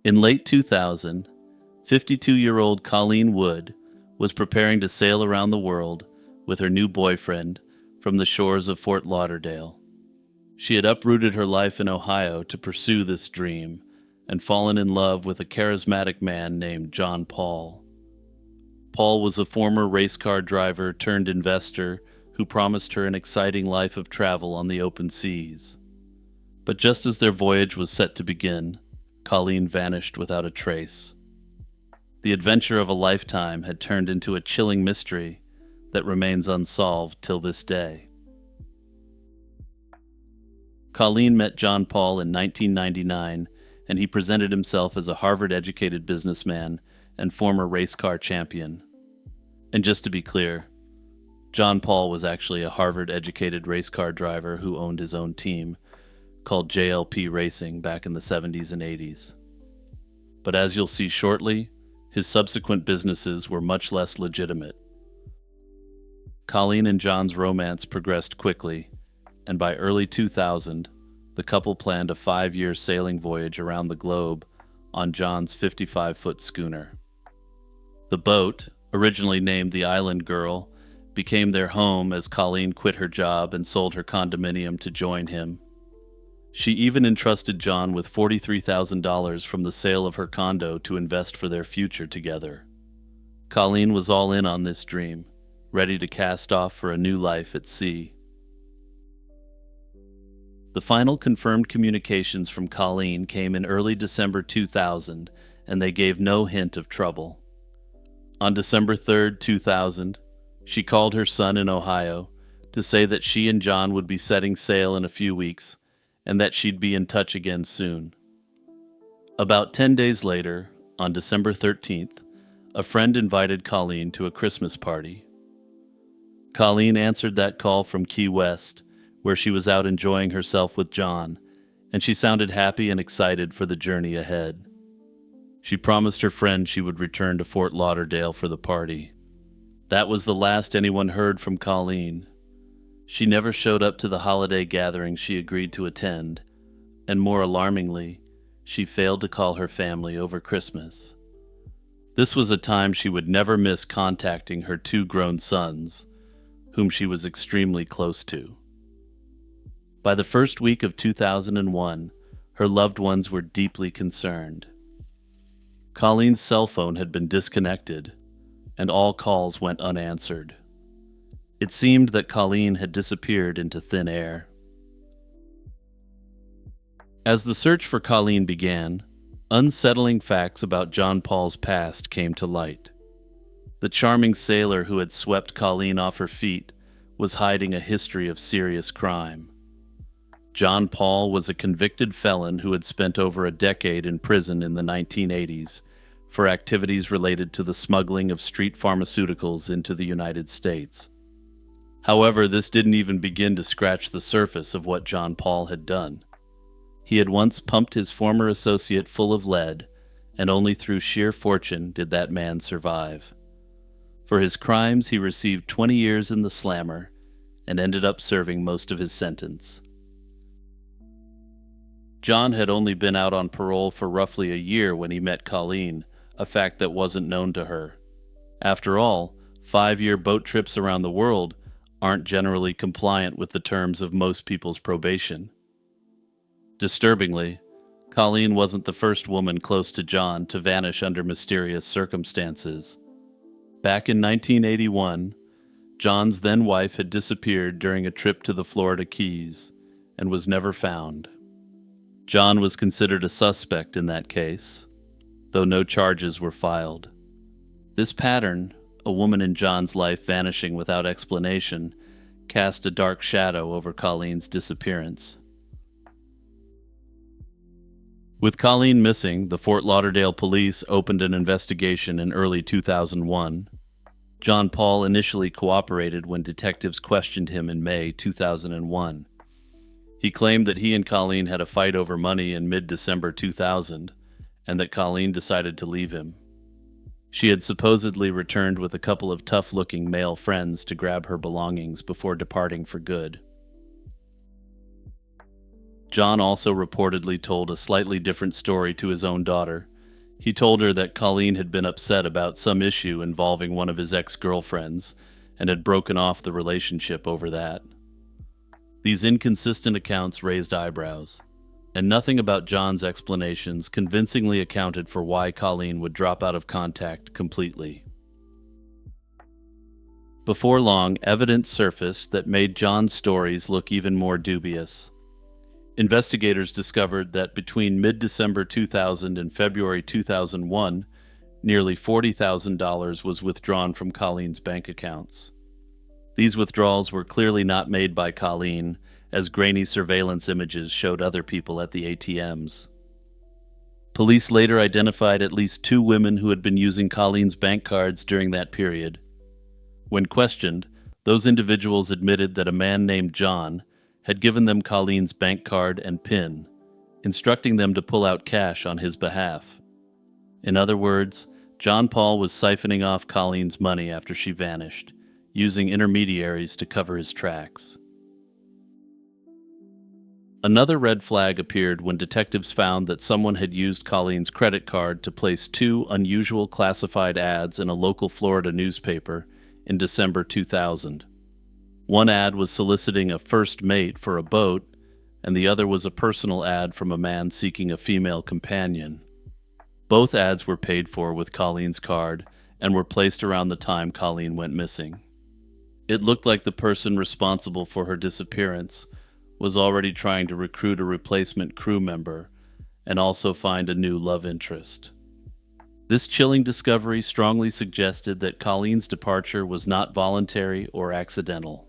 In late 2000, 52-year-old Colleen Wood was preparing to sail around the world with her new boyfriend from the shores of Fort Lauderdale. She had uprooted her life in Ohio to pursue this dream and fallen in love with a charismatic man named John Paul. Paul was a former race car driver turned investor who promised her an exciting life of travel on the open seas. But just as their voyage was set to begin, Colleen vanished without a trace. The adventure of a lifetime had turned into a chilling mystery that remains unsolved till this day. Colleen met John Paul in 1999, and he presented himself as a Harvard-educated businessman and former race car champion. And just to be clear, John Paul was actually a Harvard-educated race car driver who owned his own team, called JLP Racing, back in the 70s and 80s. But as you'll see shortly, his subsequent businesses were much less legitimate. Colleen and John's romance progressed quickly, and by early 2000, the couple planned a 5-year sailing voyage around the globe on John's 55-foot schooner. The boat, originally named the Island Girl, became their home as Colleen quit her job and sold her condominium to join him. She even entrusted John with $43,000 from the sale of her condo to invest for their future together. Colleen was all in on this dream, ready to cast off for a new life at sea. The final confirmed communications from Colleen came in early December 2000, and they gave no hint of trouble. On December 3rd, 2000, she called her son in Ohio to say that she and John would be setting sail in a few weeks, and that she'd be in touch again soon. About 10 days later, on December 13th, a friend invited Colleen to a Christmas party. Colleen answered that call from Key West, where she was out enjoying herself with John, and she sounded happy and excited for the journey ahead. She promised her friend she would return to Fort Lauderdale for the party. That was the last anyone heard from Colleen. She never showed up to the holiday gathering she agreed to attend, and more alarmingly, she failed to call her family over Christmas. This was a time she would never miss contacting her 2 grown sons, whom she was extremely close to. By the first week of 2001, her loved ones were deeply concerned. Colleen's cell phone had been disconnected, and all calls went unanswered. It seemed that Colleen had disappeared into thin air. As the search for Colleen began, unsettling facts about John Paul's past came to light. The charming sailor who had swept Colleen off her feet was hiding a history of serious crime. John Paul was a convicted felon who had spent over a decade in prison in the 1980s for activities related to the smuggling of street pharmaceuticals into the United States. However, this didn't even begin to scratch the surface of what John Paul had done. He had once pumped his former associate full of lead, and only through sheer fortune did that man survive. For his crimes, he received 20 years in the slammer and ended up serving most of his sentence. John had only been out on parole for roughly a year when he met Colleen, a fact that wasn't known to her. After all, 5-year boat trips around the world aren't generally compliant with the terms of most people's probation. Disturbingly, Colleen wasn't the first woman close to John to vanish under mysterious circumstances. Back in 1981, John's then-wife had disappeared during a trip to the Florida Keys and was never found. John was considered a suspect in that case, though no charges were filed. This pattern, a woman in John's life vanishing without explanation, cast a dark shadow over Colleen's disappearance. With Colleen missing, the Fort Lauderdale police opened an investigation in early 2001. John Paul initially cooperated when detectives questioned him in May 2001. He claimed that he and Colleen had a fight over money in mid-December 2000, and that Colleen decided to leave him. She had supposedly returned with a couple of tough-looking male friends to grab her belongings before departing for good. John also reportedly told a slightly different story to his own daughter, He told her that Colleen had been upset about some issue involving one of his ex-girlfriends and had broken off the relationship over that. These inconsistent accounts raised eyebrows, and nothing about John's explanations convincingly accounted for why Colleen would drop out of contact completely. Before long, evidence surfaced that made John's stories look even more dubious. Investigators discovered that between mid-December 2000 and February 2001, nearly $40,000 was withdrawn from Colleen's bank accounts. These withdrawals were clearly not made by Colleen, as grainy surveillance images showed other people at the ATMs. Police later identified at least 2 women who had been using Colleen's bank cards during that period. When questioned, those individuals admitted that a man named John had given them Colleen's bank card and PIN, instructing them to pull out cash on his behalf. In other words, John Paul was siphoning off Colleen's money after she vanished, using intermediaries to cover his tracks. Another red flag appeared when detectives found that someone had used Colleen's credit card to place 2 unusual classified ads in a local Florida newspaper in December 2000. One ad was soliciting a first mate for a boat, and the other was a personal ad from a man seeking a female companion. Both ads were paid for with Colleen's card and were placed around the time Colleen went missing. It looked like the person responsible for her disappearance was already trying to recruit a replacement crew member and also find a new love interest. This chilling discovery strongly suggested that Colleen's departure was not voluntary or accidental.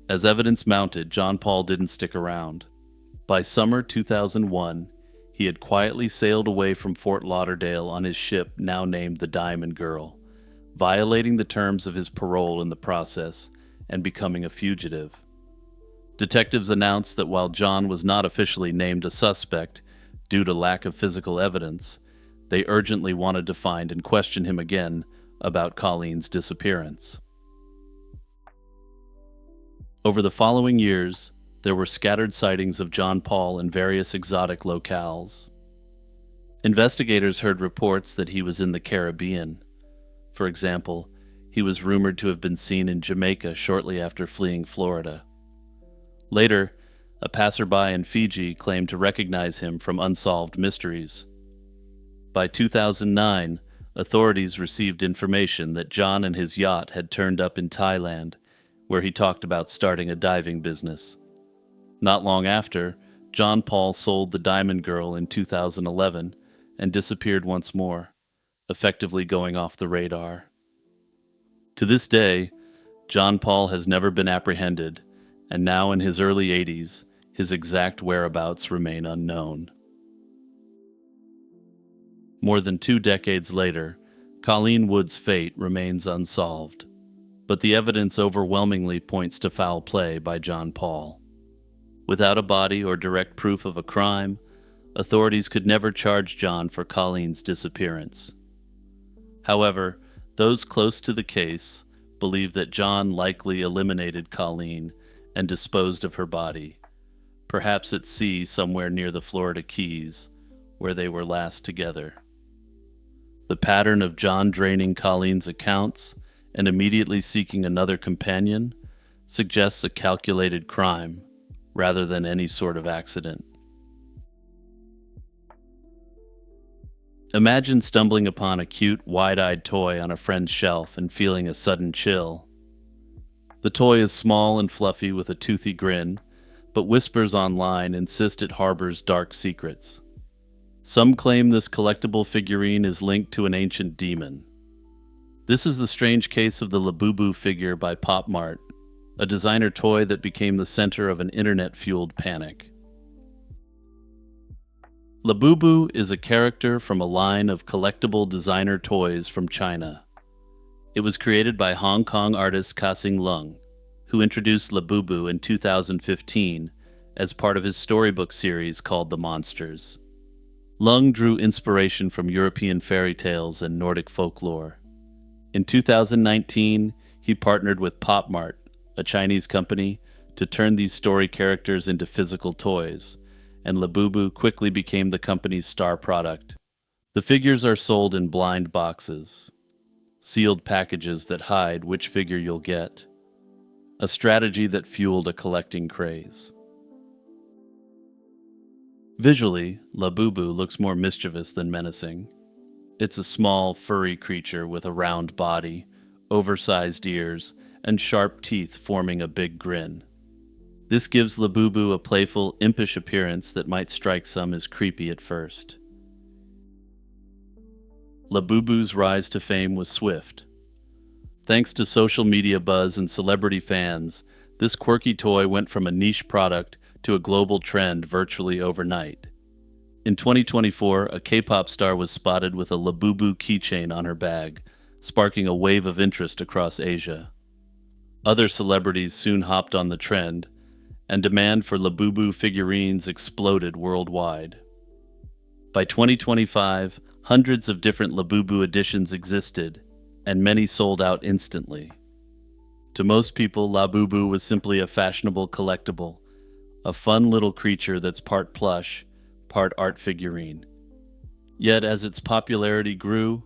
As evidence mounted, John Paul didn't stick around. By summer 2001, he had quietly sailed away from Fort Lauderdale on his ship now named the Diamond Girl, violating the terms of his parole in the process and becoming a fugitive. Detectives announced that while John was not officially named a suspect due to lack of physical evidence, they urgently wanted to find and question him again about Colleen's disappearance. Over the following years, there were scattered sightings of John Paul in various exotic locales. Investigators heard reports that he was in the Caribbean. For example, he was rumored to have been seen in Jamaica shortly after fleeing Florida. Later, a passerby in Fiji claimed to recognize him from Unsolved Mysteries. By 2009, authorities received information that John and his yacht had turned up in Thailand, where he talked about starting a diving business. Not long after, John Paul sold the Diamond Girl in 2011 and disappeared once more, effectively going off the radar. To this day, John Paul has never been apprehended, and now in his early 80s, his exact whereabouts remain unknown. More than 2 decades later, Colleen Wood's fate remains unsolved, but the evidence overwhelmingly points to foul play by John Paul. Without a body or direct proof of a crime, authorities could never charge John for Colleen's disappearance. However, those close to the case believe that John likely eliminated Colleen and disposed of her body, perhaps at sea somewhere near the Florida Keys, where they were last together. The pattern of John draining Colleen's accounts and immediately seeking another companion suggests a calculated crime rather than any sort of accident. Imagine stumbling upon a cute, wide-eyed toy on a friend's shelf and feeling a sudden chill. The toy is small and fluffy with a toothy grin, but whispers online insist it harbors dark secrets. Some claim this collectible figurine is linked to an ancient demon. This is the strange case of the Labubu figure by Pop Mart, a designer toy that became the center of an internet-fueled panic. Labubu is a character from a line of collectible designer toys from China. It was created by Hong Kong artist Ka-Sing Lung, who introduced Labubu in 2015 as part of his storybook series called The Monsters. Lung drew inspiration from European fairy tales and Nordic folklore. In 2019, he partnered with Pop Mart, a Chinese company, to turn these story characters into physical toys, and Labubu quickly became the company's star product. The figures are sold in blind boxes, sealed packages that hide which figure you'll get, a strategy that fueled a collecting craze. Visually, Labubu looks more mischievous than menacing. It's a small, furry creature with a round body, oversized ears, and sharp teeth forming a big grin. This gives Labubu a playful, impish appearance that might strike some as creepy at first. Labubu's rise to fame was swift. Thanks to social media buzz and celebrity fans, this quirky toy went from a niche product to a global trend virtually overnight. In 2024, a K-pop star was spotted with a Labubu keychain on her bag, sparking a wave of interest across Asia. Other celebrities soon hopped on the trend, and demand for Labubu figurines exploded worldwide. By 2025, hundreds of different Labubu editions existed, and many sold out instantly. To most people, Labubu was simply a fashionable collectible, a fun little creature that's part plush, part art figurine. Yet as its popularity grew,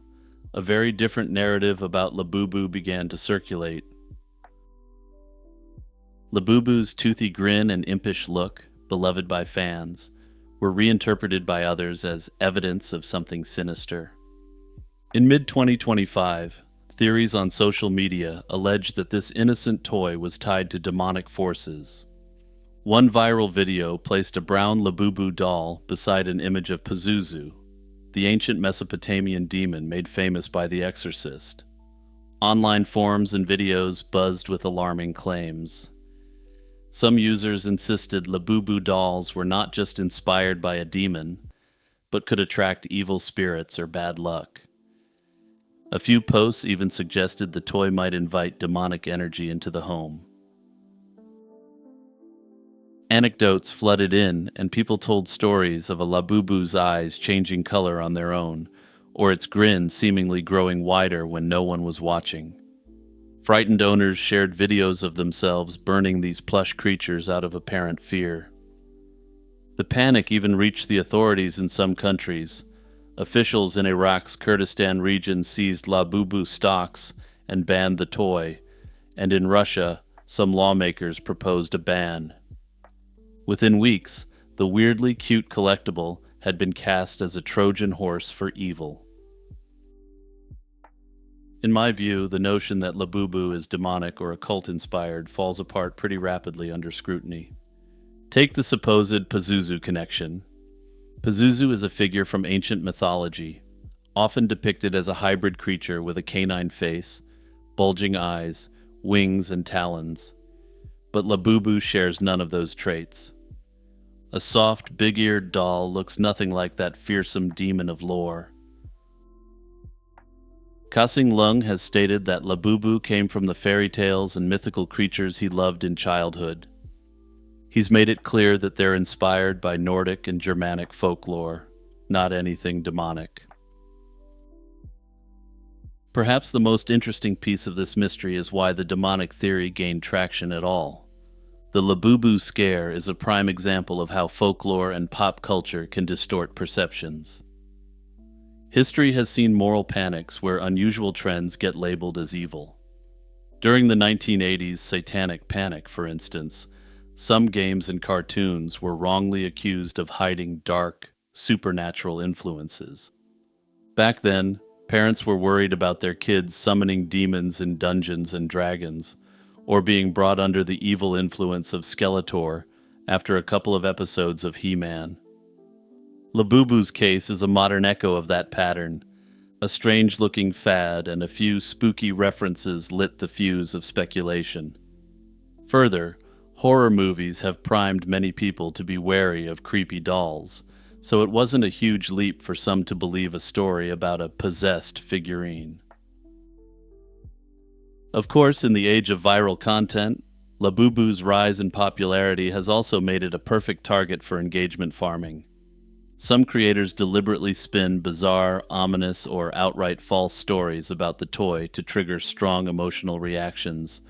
a very different narrative about Labubu began to circulate. Labubu's toothy grin and impish look, beloved by fans, were reinterpreted by others as evidence of something sinister. In mid-2025, theories on social media alleged that this innocent toy was tied to demonic forces. One viral video placed a brown Labubu doll beside an image of Pazuzu, the ancient Mesopotamian demon made famous by The Exorcist. Online forums and videos buzzed with alarming claims. Some users insisted Labubu dolls were not just inspired by a demon, but could attract evil spirits or bad luck. A few posts even suggested the toy might invite demonic energy into the home. Anecdotes flooded in, and people told stories of a Labubu's eyes changing color on their own, or its grin seemingly growing wider when no one was watching. Frightened owners shared videos of themselves burning these plush creatures out of apparent fear. The panic even reached the authorities in some countries. Officials in Iraq's Kurdistan region seized Labubu stocks and banned the toy, and in Russia, some lawmakers proposed a ban. Within weeks, the weirdly cute collectible had been cast as a Trojan horse for evil. In my view, the notion that Labubu is demonic or occult-inspired falls apart pretty rapidly under scrutiny. Take the supposed Pazuzu connection. Pazuzu is a figure from ancient mythology, often depicted as a hybrid creature with a canine face, bulging eyes, wings, and talons. But Labubu shares none of those traits. A soft, big-eared doll looks nothing like that fearsome demon of lore. Ka-Sing Lung has stated that Labubu came from the fairy tales and mythical creatures he loved in childhood. He's made it clear that they're inspired by Nordic and Germanic folklore, not anything demonic. Perhaps the most interesting piece of this mystery is why the demonic theory gained traction at all. The Labubu scare is a prime example of how folklore and pop culture can distort perceptions. History has seen moral panics where unusual trends get labeled as evil. During the 1980s Satanic Panic, for instance, some games and cartoons were wrongly accused of hiding dark, supernatural influences. Back then, parents were worried about their kids summoning demons in Dungeons and Dragons, or being brought under the evil influence of Skeletor after a couple of episodes of He-Man. Labubu's case is a modern echo of that pattern. A strange-looking fad and a few spooky references lit the fuse of speculation. Further, horror movies have primed many people to be wary of creepy dolls, so it wasn't a huge leap for some to believe a story about a possessed figurine. Of course, in the age of viral content, Labubu's rise in popularity has also made it a perfect target for engagement farming. Some creators deliberately spin bizarre, ominous, or outright false stories about the toy to trigger strong emotional reactions.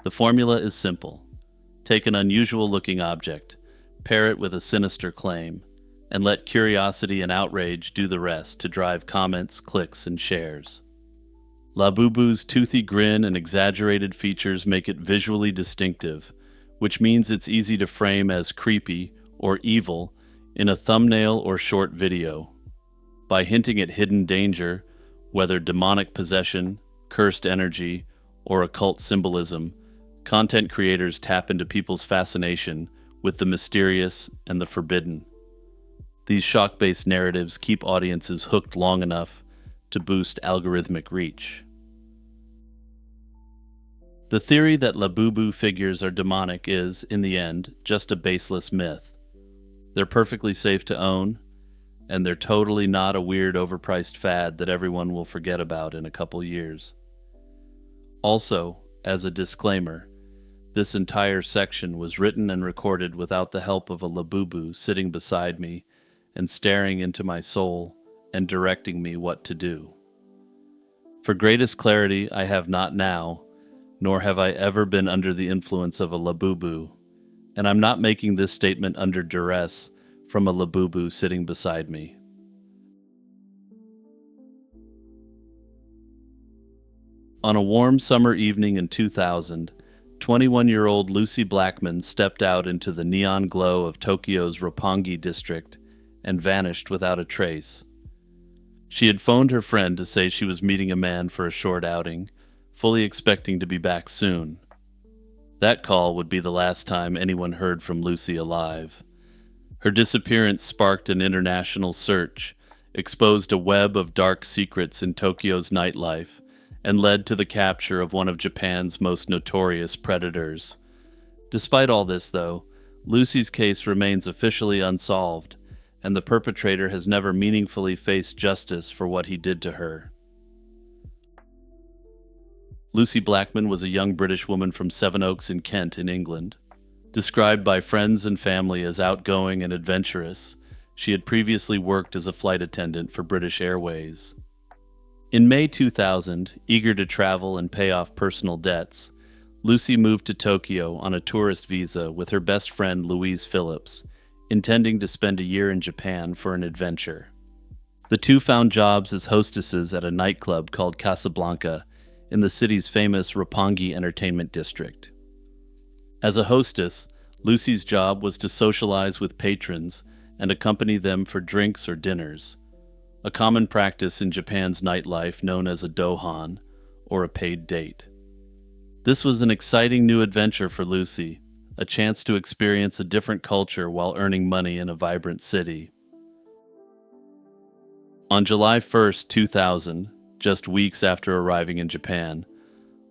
The formula is simple. Take an unusual-looking object, pair it with a sinister claim, and let curiosity and outrage do the rest to drive comments, clicks, and shares. Labubu's toothy grin and exaggerated features make it visually distinctive, which means it's easy to frame as creepy or evil in a thumbnail or short video. By hinting at hidden danger, whether demonic possession, cursed energy, or occult symbolism, content creators tap into people's fascination with the mysterious and the forbidden. These shock-based narratives keep audiences hooked long enough to boost algorithmic reach. The theory that Labubu figures are demonic is, in the end, just a baseless myth. They're perfectly safe to own, and they're totally not a weird overpriced fad that everyone will forget about in a couple years. Also, as a disclaimer, this entire section was written and recorded without the help of a Labubu sitting beside me and staring into my soul and directing me what to do. For greatest clarity, I have not now, nor have I ever been under the influence of a Labubu, and I'm not making this statement under duress from a Labubu sitting beside me. On a warm summer evening in 2000, 21-year-old Lucy Blackman stepped out into the neon glow of Tokyo's Roppongi district and vanished without a trace. She had phoned her friend to say she was meeting a man for a short outing, fully expecting to be back soon. That call would be the last time anyone heard from Lucy alive. Her disappearance sparked an international search, exposed a web of dark secrets in Tokyo's nightlife, and led to the capture of one of Japan's most notorious predators. Despite all this, though, Lucy's case remains officially unsolved, and the perpetrator has never meaningfully faced justice for what he did to her. Lucy Blackman was a young British woman from Sevenoaks in Kent in England. Described by friends and family as outgoing and adventurous, she had previously worked as a flight attendant for British Airways. In May 2000, eager to travel and pay off personal debts, Lucy moved to Tokyo on a tourist visa with her best friend Louise Phillips, intending to spend a year in Japan for an adventure. The two found jobs as hostesses at a nightclub called Casablanca in the city's famous Roppongi Entertainment District. As a hostess, Lucy's job was to socialize with patrons and accompany them for drinks or dinners, a common practice in Japan's nightlife known as a dohan, or a paid date. This was an exciting new adventure for Lucy, a chance to experience a different culture while earning money in a vibrant city. On July 1st, 2000, just weeks after arriving in Japan,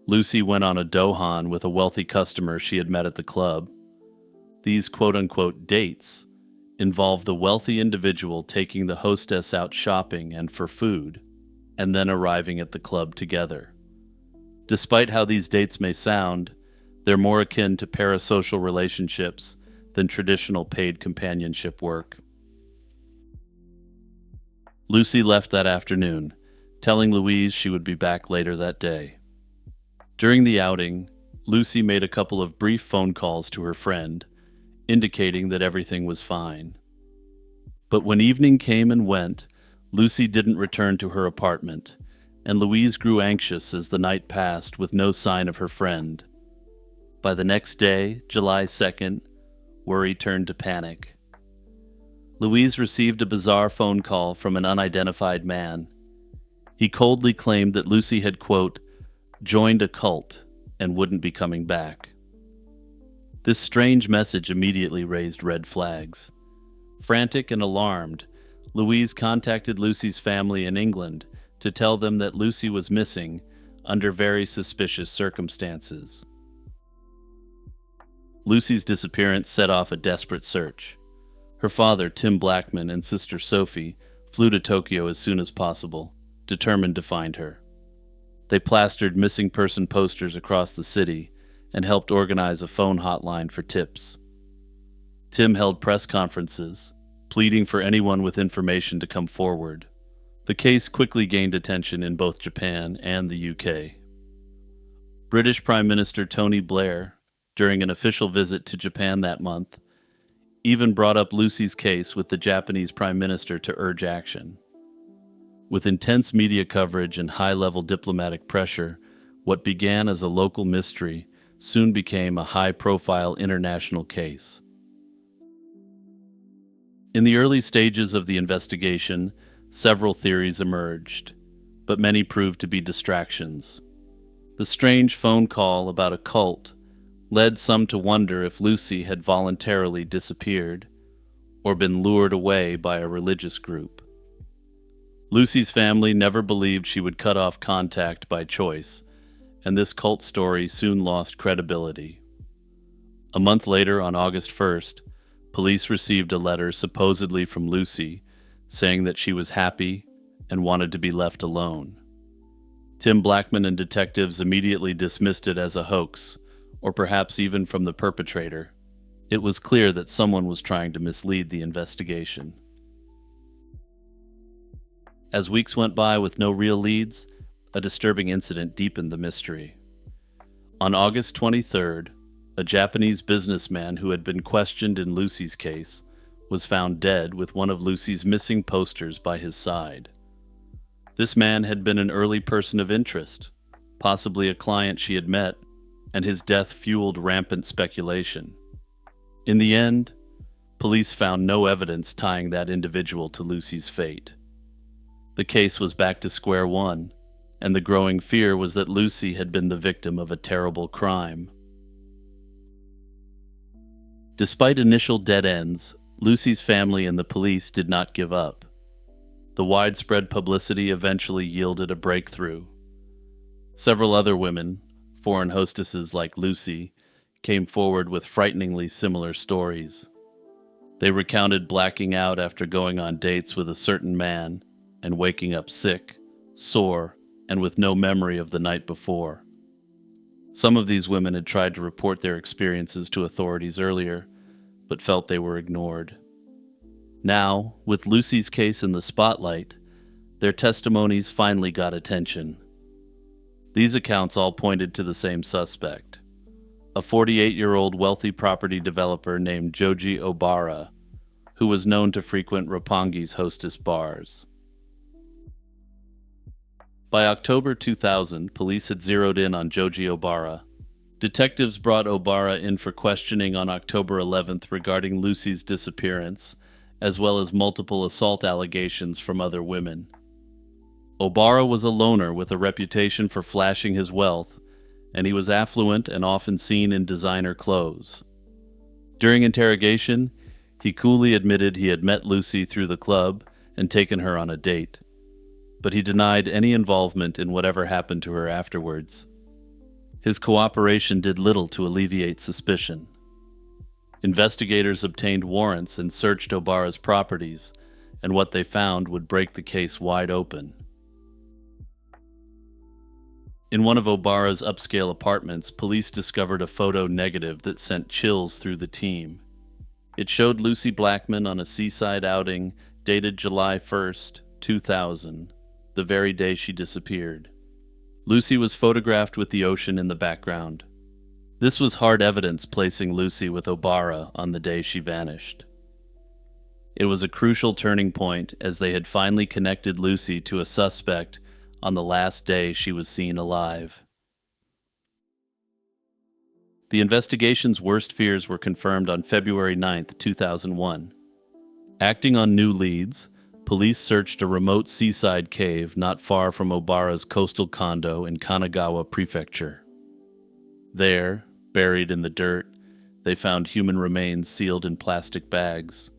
Lucy went on a dohan with a wealthy customer she had met at the club. These quote-unquote dates involve the wealthy individual taking the hostess out shopping and for food, and then arriving at the club together. Despite how these dates may sound, they're more akin to parasocial relationships than traditional paid companionship work. Lucy left that afternoon, telling Louise she would be back later that day. During the outing, Lucy made a couple of brief phone calls to her friend, indicating that everything was fine. But when evening came and went, Lucy didn't return to her apartment, and Louise grew anxious as the night passed with no sign of her friend. By the next day, July 2nd, worry turned to panic. Louise received a bizarre phone call from an unidentified man. He coldly claimed that Lucy had, quote, joined a cult and wouldn't be coming back. This strange message immediately raised red flags. Frantic and alarmed, Louise contacted Lucy's family in England to tell them that Lucy was missing under very suspicious circumstances. Lucy's disappearance set off a desperate search. Her father, Tim Blackman, and sister Sophie flew to Tokyo as soon as possible, determined to find her. They plastered missing person posters across the city and helped organize a phone hotline for tips. Tim held press conferences, pleading for anyone with information to come forward. The case quickly gained attention in both Japan and the UK. British Prime Minister Tony Blair, during an official visit to Japan that month, even brought up Lucy's case with the Japanese Prime Minister to urge action. With intense media coverage and high-level diplomatic pressure, what began as a local mystery soon became a high-profile international case. In the early stages of the investigation, several theories emerged, but many proved to be distractions. The strange phone call about a cult led some to wonder if Lucy had voluntarily disappeared or been lured away by a religious group. Lucy's family never believed she would cut off contact by choice, and this cult story soon lost credibility. A month later, on August 1st, police received a letter supposedly from Lucy saying that she was happy and wanted to be left alone. Tim Blackman and detectives immediately dismissed it as a hoax, or perhaps even from the perpetrator. It was clear that someone was trying to mislead the investigation. As weeks went by with no real leads, a disturbing incident deepened the mystery. On August 23rd, a Japanese businessman who had been questioned in Lucy's case was found dead with one of Lucy's missing posters by his side. This man had been an early person of interest, possibly a client she had met, and his death fueled rampant speculation. In the end, police found no evidence tying that individual to Lucy's fate. The case was back to square one, and the growing fear was that Lucy had been the victim of a terrible crime. Despite initial dead ends, Lucy's family and the police did not give up. The widespread publicity eventually yielded a breakthrough. Several other women, foreign hostesses like Lucy, came forward with frighteningly similar stories. They recounted blacking out after going on dates with a certain man and waking up sick, sore, and with no memory of the night before. Some of these women had tried to report their experiences to authorities earlier, but felt they were ignored. Now, with Lucy's case in the spotlight, their testimonies finally got attention. These accounts all pointed to the same suspect, a 48-year-old wealthy property developer named Joji Obara, who was known to frequent Roppongi's hostess bars. By October 2000, police had zeroed in on Joji Obara. Detectives brought Obara in for questioning on October 11th regarding Lucy's disappearance, as well as multiple assault allegations from other women. Obara was a loner with a reputation for flashing his wealth, and he was affluent and often seen in designer clothes. During interrogation, he coolly admitted he had met Lucy through the club and taken her on a date, but he denied any involvement in whatever happened to her afterwards. His cooperation did little to alleviate suspicion. Investigators obtained warrants and searched Obara's properties, and what they found would break the case wide open. In one of Obara's upscale apartments, police discovered a photo negative that sent chills through the team. It showed Lucy Blackman on a seaside outing dated July 1st, 2000, the very day she disappeared. Lucy was photographed with the ocean in the background. This was hard evidence placing Lucy with Obara on the day she vanished. It was a crucial turning point as they had finally connected Lucy to a suspect on the last day she was seen alive. The investigation's worst fears were confirmed on February 9, 2001. Acting on new leads, police searched a remote seaside cave not far from Obara's coastal condo in Kanagawa Prefecture. There, buried in the dirt, they found human remains sealed in plastic bags.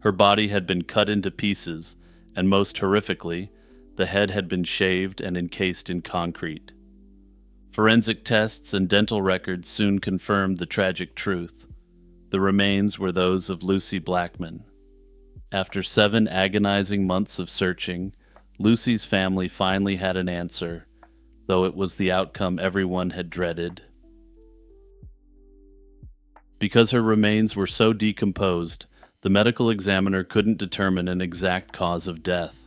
Her body had been cut into pieces, and most horrifically, the head had been shaved and encased in concrete. Forensic tests and dental records soon confirmed the tragic truth. The remains were those of Lucy Blackman. After 7 agonizing months of searching, Lucy's family finally had an answer, though it was the outcome everyone had dreaded. Because her remains were so decomposed, the medical examiner couldn't determine an exact cause of death.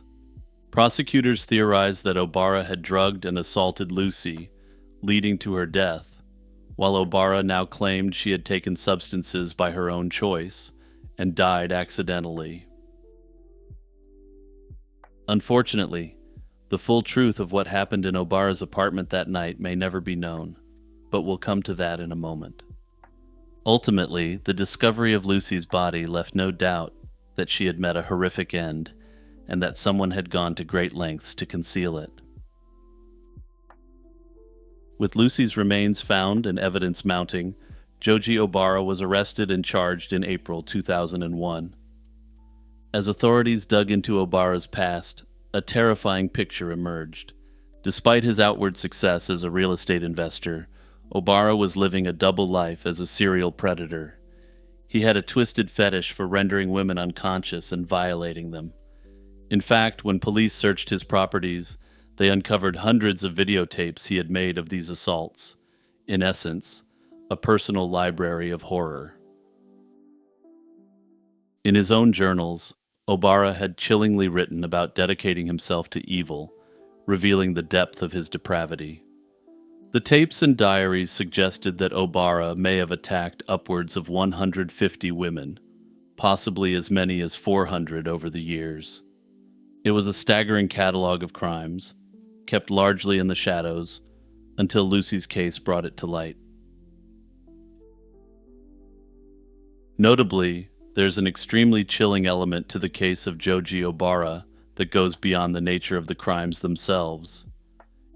Prosecutors theorized that Obara had drugged and assaulted Lucy, leading to her death, while Obara now claimed she had taken substances by her own choice and died accidentally. Unfortunately, the full truth of what happened in Obara's apartment that night may never be known, but we'll come to that in a moment. Ultimately, the discovery of Lucy's body left no doubt that she had met a horrific end and that someone had gone to great lengths to conceal it. With Lucy's remains found and evidence mounting, Joji Obara was arrested and charged in April 2001. As authorities dug into Obara's past, a terrifying picture emerged. Despite his outward success as a real estate investor, Obara was living a double life as a serial predator. He had a twisted fetish for rendering women unconscious and violating them. In fact, when police searched his properties, they uncovered hundreds of videotapes he had made of these assaults. In essence, a personal library of horror. In his own journals, Obara had chillingly written about dedicating himself to evil, revealing the depth of his depravity. The tapes and diaries suggested that Obara may have attacked upwards of 150 women, possibly as many as 400 over the years. It was a staggering catalog of crimes, kept largely in the shadows, until Lucy's case brought it to light. Notably, there's an extremely chilling element to the case of Joji Obara that goes beyond the nature of the crimes themselves.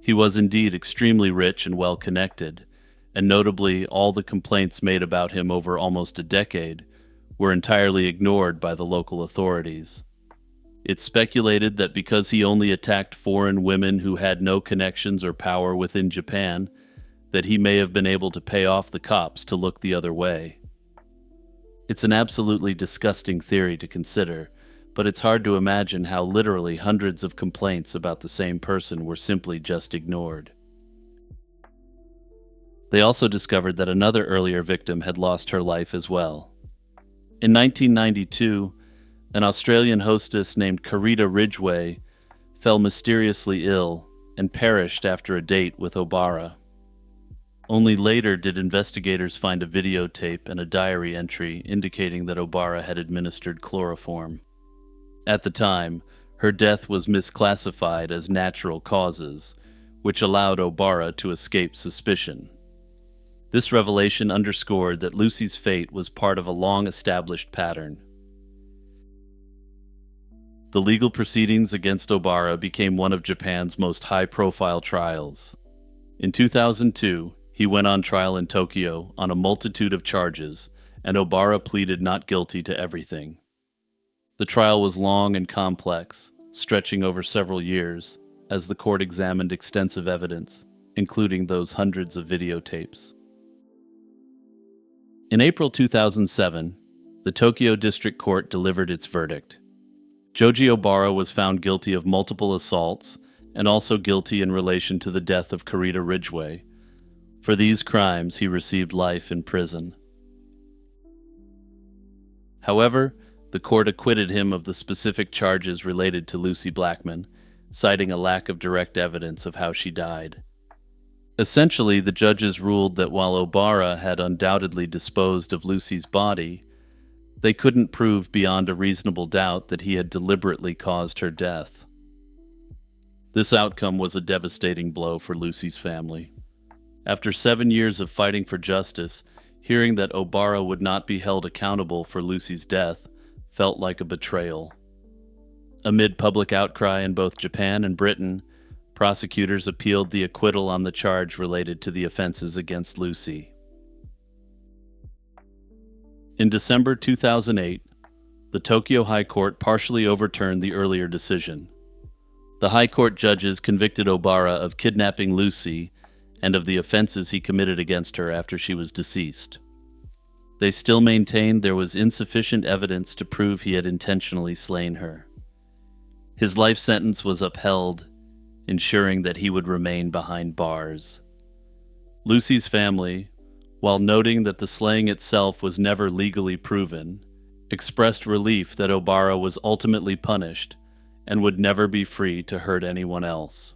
He was indeed extremely rich and well-connected, and notably all the complaints made about him over almost a decade were entirely ignored by the local authorities. It's speculated that because he only attacked foreign women who had no connections or power within Japan, that he may have been able to pay off the cops to look the other way. It's an absolutely disgusting theory to consider, but it's hard to imagine how literally hundreds of complaints about the same person were simply just ignored. They also discovered that another earlier victim had lost her life as well. In 1992, an Australian hostess named Carita Ridgway fell mysteriously ill and perished after a date with Obara. Only later did investigators find a videotape and a diary entry indicating that Obara had administered chloroform. At the time, her death was misclassified as natural causes, which allowed Obara to escape suspicion. This revelation underscored that Lucy's fate was part of a long-established pattern. The legal proceedings against Obara became one of Japan's most high-profile trials. In 2002, he went on trial in Tokyo on a multitude of charges, and Obara pleaded not guilty to everything. The trial was long and complex, stretching over several years, as the court examined extensive evidence, including those hundreds of videotapes. In April 2007, the Tokyo District Court delivered its verdict. Joji Obara was found guilty of multiple assaults and also guilty in relation to the death of Carita Ridgway. For these crimes, he received life in prison. However, the court acquitted him of the specific charges related to Lucy Blackman, citing a lack of direct evidence of how she died. Essentially, the judges ruled that while Obara had undoubtedly disposed of Lucy's body, they couldn't prove beyond a reasonable doubt that he had deliberately caused her death. This outcome was a devastating blow for Lucy's family. After 7 years of fighting for justice, hearing that Obara would not be held accountable for Lucy's death felt like a betrayal. Amid public outcry in both Japan and Britain, prosecutors appealed the acquittal on the charge related to the offenses against Lucy. In December 2008, the Tokyo High Court partially overturned the earlier decision. The High Court judges convicted Obara of kidnapping Lucy and of the offenses he committed against her after she was deceased. They still maintained there was insufficient evidence to prove he had intentionally slain her. His life sentence was upheld, ensuring that he would remain behind bars. Lucy's family, while noting that the slaying itself was never legally proven, expressed relief that Obara was ultimately punished and would never be free to hurt anyone else.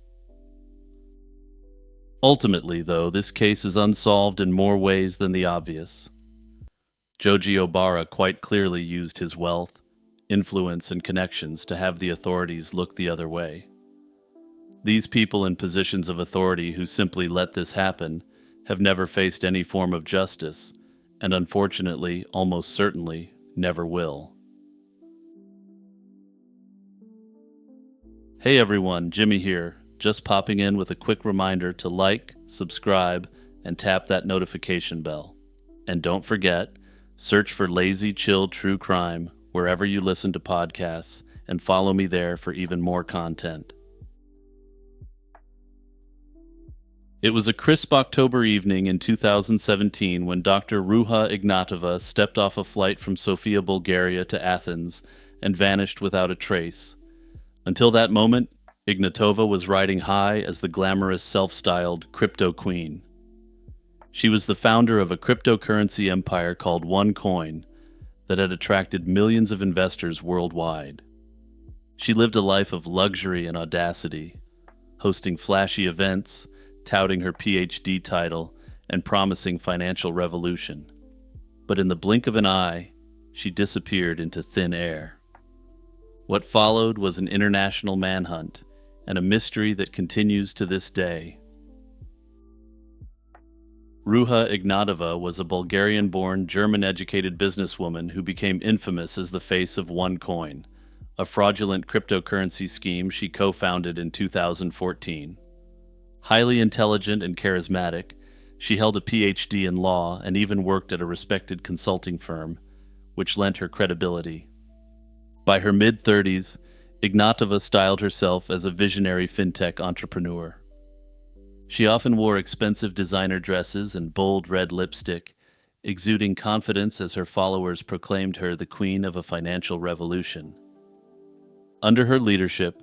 Ultimately, though, this case is unsolved in more ways than the obvious. Joji Obara quite clearly used his wealth, influence, and connections to have the authorities look the other way. These people in positions of authority who simply let this happen have never faced any form of justice, and unfortunately, almost certainly, never will. Hey everyone, Jimmy here, just popping in with a quick reminder to like, subscribe, and tap that notification bell. And don't forget, search for Lazy Chill True Crime wherever you listen to podcasts, and follow me there for even more content. It was a crisp October evening in 2017 when Dr. Ruha Ignatova stepped off a flight from Sofia, Bulgaria to Athens and vanished without a trace. Until that moment, Ignatova was riding high as the glamorous self-styled crypto queen. She was the founder of a cryptocurrency empire called OneCoin that had attracted millions of investors worldwide. She lived a life of luxury and audacity, hosting flashy events, touting her PhD title, and promising financial revolution. But in the blink of an eye, she disappeared into thin air. What followed was an international manhunt and a mystery that continues to this day. Ruha Ignatova was a Bulgarian-born, German-educated businesswoman who became infamous as the face of OneCoin, a fraudulent cryptocurrency scheme she co-founded in 2014. Highly intelligent and charismatic, she held a PhD in law and even worked at a respected consulting firm, which lent her credibility. By her mid-30s, Ignatova styled herself as a visionary fintech entrepreneur. She often wore expensive designer dresses and bold red lipstick, exuding confidence as her followers proclaimed her the queen of a financial revolution. Under her leadership,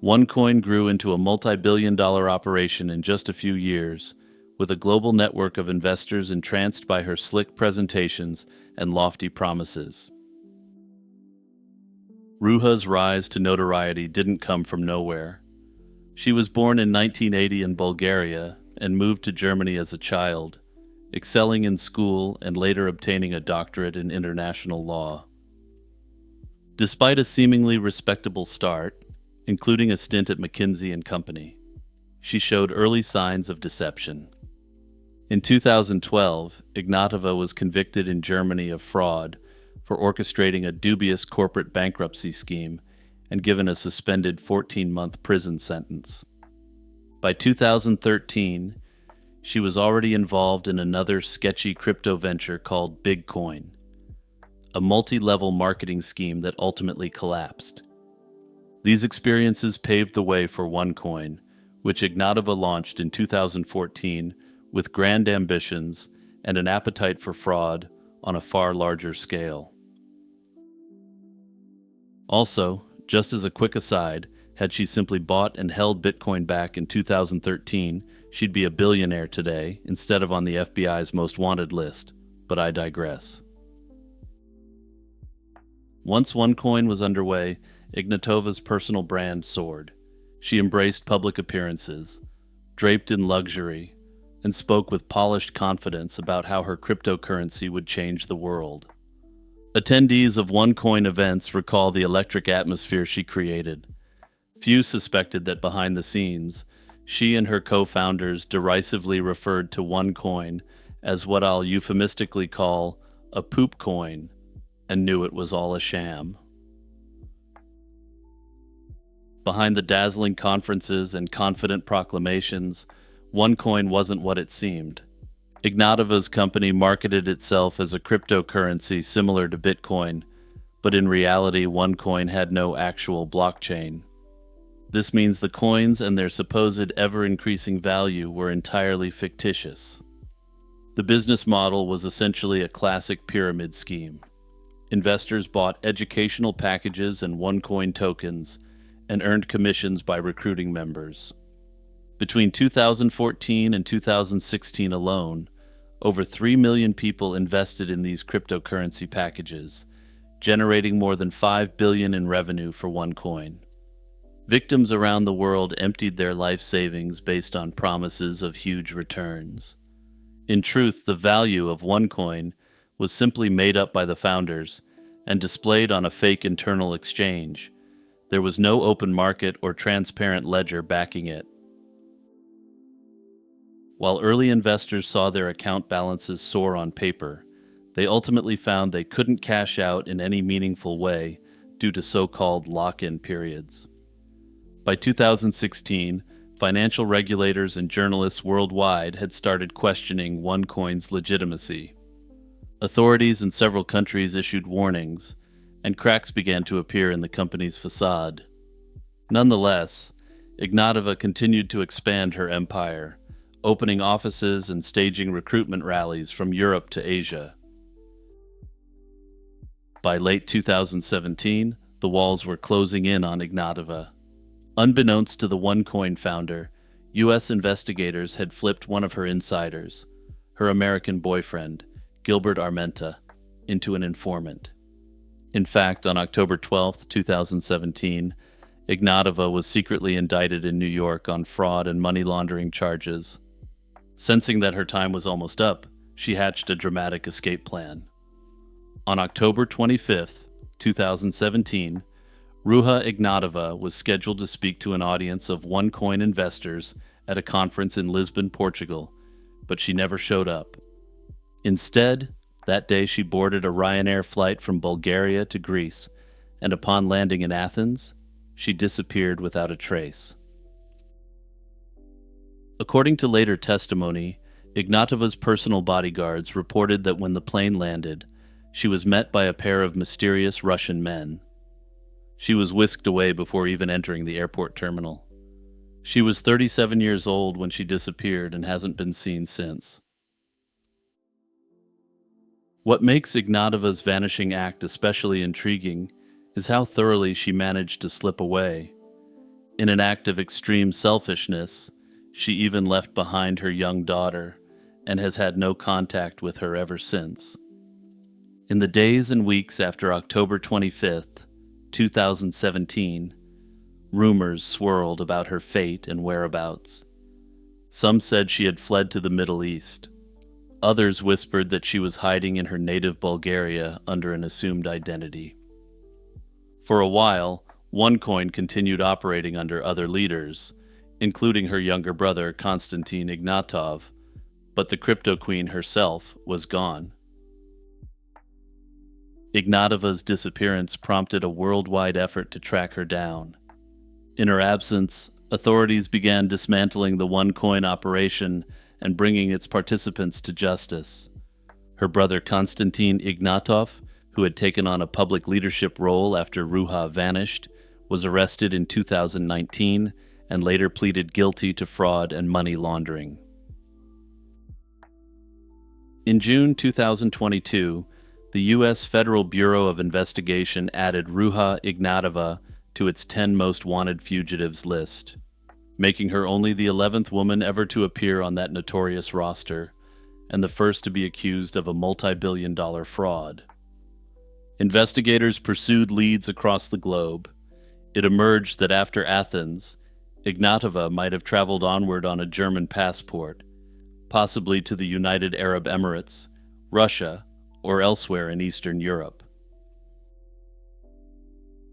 OneCoin grew into a multi-billion-dollar operation in just a few years, with a global network of investors entranced by her slick presentations and lofty promises. Ruha's rise to notoriety didn't come from nowhere. She was born in 1980 in Bulgaria and moved to Germany as a child, excelling in school and later obtaining a doctorate in international law. Despite a seemingly respectable start, including a stint at McKinsey & Company, she showed early signs of deception. In 2012, Ignatova was convicted in Germany of fraud for orchestrating a dubious corporate bankruptcy scheme and given a suspended 14-month prison sentence. By 2013, she was already involved in another sketchy crypto venture called Bitcoin, a multi-level marketing scheme that ultimately collapsed. These experiences paved the way for OneCoin, which Ignatova launched in 2014 with grand ambitions and an appetite for fraud on a far larger scale. Also, just as a quick aside, had she simply bought and held Bitcoin back in 2013, she'd be a billionaire today instead of on the FBI's most wanted list, but I digress. Once OneCoin was underway, Ignatova's personal brand soared. She embraced public appearances, draped in luxury, and spoke with polished confidence about how her cryptocurrency would change the world. Attendees of OneCoin events recall the electric atmosphere she created. Few suspected that behind the scenes, she and her co-founders derisively referred to OneCoin as what I'll euphemistically call a poop coin, and knew it was all a sham. Behind the dazzling conferences and confident proclamations, OneCoin wasn't what it seemed. Ignatova's company marketed itself as a cryptocurrency similar to Bitcoin, but in reality, OneCoin had no actual blockchain. This means the coins and their supposed ever-increasing value were entirely fictitious. The business model was essentially a classic pyramid scheme. Investors bought educational packages and OneCoin tokens and earned commissions by recruiting members. Between 2014 and 2016 alone, over 3 million people invested in these cryptocurrency packages, generating more than $5 billion in revenue for OneCoin. Victims around the world emptied their life savings based on promises of huge returns. In truth, the value of OneCoin was simply made up by the founders and displayed on a fake internal exchange. There was no open market or transparent ledger backing it. While early investors saw their account balances soar on paper, they ultimately found they couldn't cash out in any meaningful way due to so-called lock-in periods. By 2016, financial regulators and journalists worldwide had started questioning OneCoin's legitimacy. Authorities in several countries issued warnings, and cracks began to appear in the company's facade. Nonetheless, Ignatova continued to expand her empire, opening offices and staging recruitment rallies from Europe to Asia. By late 2017, the walls were closing in on Ignatova. Unbeknownst to the OneCoin founder, U.S. investigators had flipped one of her insiders, her American boyfriend, Gilbert Armenta, into an informant. In fact, on October 12, 2017, Ignatova was secretly indicted in New York on fraud and money laundering charges. Sensing that her time was almost up, she hatched a dramatic escape plan. On October 25, 2017, Ruja Ignatova was scheduled to speak to an audience of OneCoin investors at a conference in Lisbon, Portugal, but she never showed up. Instead, that day she boarded a Ryanair flight from Bulgaria to Greece, and upon landing in Athens, she disappeared without a trace. According to later testimony, Ignatova's personal bodyguards reported that when the plane landed, she was met by a pair of mysterious Russian men. She was whisked away before even entering the airport terminal. She was 37 years old when she disappeared and hasn't been seen since. What makes Ignatova's vanishing act especially intriguing is how thoroughly she managed to slip away. In an act of extreme selfishness, she even left behind her young daughter and has had no contact with her ever since. In the days and weeks after October 25th, 2017, rumors swirled about her fate and whereabouts. Some said she had fled to the Middle East. Others whispered that she was hiding in her native Bulgaria under an assumed identity. For a while, OneCoin continued operating under other leaders, including her younger brother Konstantin Ignatov, but the crypto queen herself was gone. Ignatova's disappearance prompted a worldwide effort to track her down. In her absence, authorities began dismantling the OneCoin operation and bringing its participants to justice. Her brother Konstantin Ignatov, who had taken on a public leadership role after Ruja vanished, was arrested in 2019 and later pleaded guilty to fraud and money laundering. In June 2022, the U.S. Federal Bureau of Investigation added Ruja Ignatova to its 10 most wanted fugitives list, making her only the 11th woman ever to appear on that notorious roster, and the first to be accused of a multi-billion-dollar fraud. Investigators pursued leads across the globe. It emerged that after Athens, Ignatova might have traveled onward on a German passport, possibly to the United Arab Emirates, Russia, or elsewhere in Eastern Europe.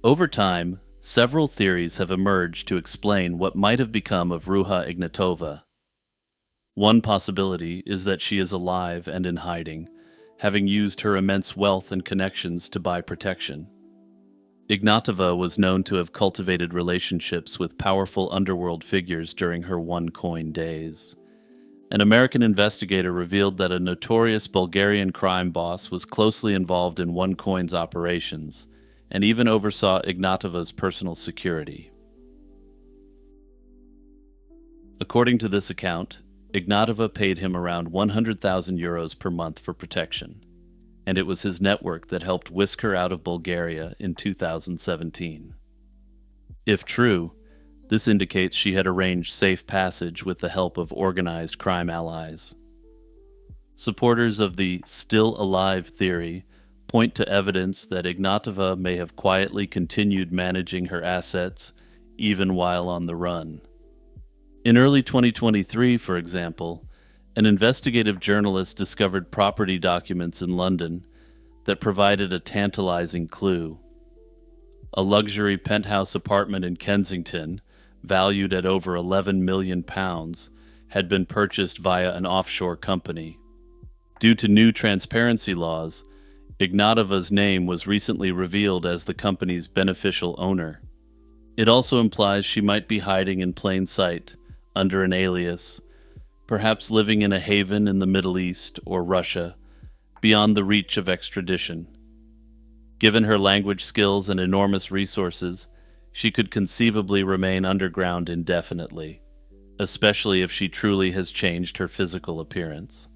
Over time, several theories have emerged to explain what might have become of Ruja Ignatova. One possibility is that she is alive and in hiding, having used her immense wealth and connections to buy protection. Ignatova was known to have cultivated relationships with powerful underworld figures during her OneCoin days. An American investigator revealed that a notorious Bulgarian crime boss was closely involved in OneCoin's operations and even oversaw Ignatova's personal security. According to this account, Ignatova paid him around 100,000 euros per month for protection, and it was his network that helped whisk her out of Bulgaria in 2017. If true, this indicates she had arranged safe passage with the help of organized crime allies. Supporters of the still alive theory point to evidence that Ignatova may have quietly continued managing her assets even while on the run. In early 2023, for example, An investigative journalist discovered property documents in London that provided a tantalizing clue. A luxury penthouse apartment in Kensington, valued at over £11 million, had been purchased via an offshore company. Due to new transparency laws, Ignatova's name was recently revealed as the company's beneficial owner. It also implies she might be hiding in plain sight, under an alias, perhaps living in a haven in the Middle East or Russia, beyond the reach of extradition. Given her language skills and enormous resources, she could conceivably remain underground indefinitely, especially if she truly has changed her physical appearance.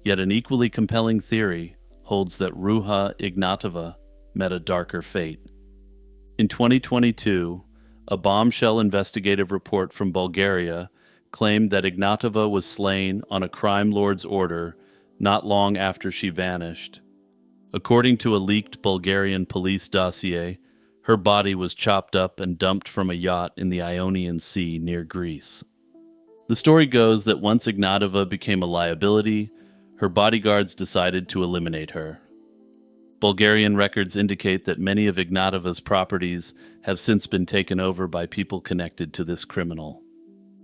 Yet an equally compelling theory holds that Ruja Ignatova met a darker fate. In 2022, a bombshell investigative report from Bulgaria claimed that Ignatova was slain on a crime lord's order not long after she vanished. According to a leaked Bulgarian police dossier, her body was chopped up and dumped from a yacht in the Ionian Sea near Greece. The story goes that once Ignatova became a liability, her bodyguards decided to eliminate her. Bulgarian records indicate that many of Ignatova's properties have since been taken over by people connected to this criminal.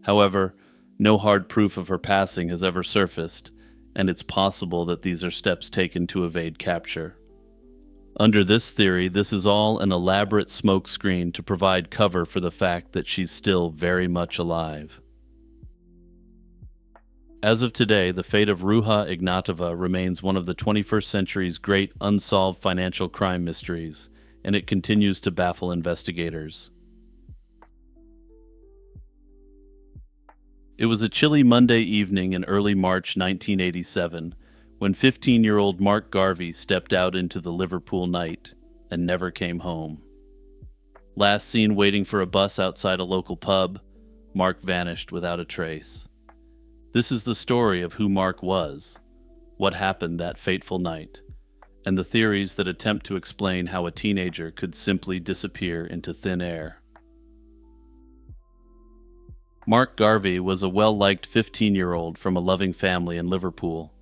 However, no hard proof of her passing has ever surfaced, and it's possible that these are steps taken to evade capture. Under this theory, this is all an elaborate smokescreen to provide cover for the fact that she's still very much alive. As of today, the fate of Ruja Ignatova remains one of the 21st century's great unsolved financial crime mysteries, and it continues to baffle investigators. It was a chilly Monday evening in early March 1987 when 15-year-old Mark Garvey stepped out into the Liverpool night and never came home. Last seen waiting for a bus outside a local pub, Mark vanished without a trace. This is the story of who Mark was, what happened that fateful night, and the theories that attempt to explain how a teenager could simply disappear into thin air. Mark Garvey was a well-liked 15-year-old from a loving family in Liverpool.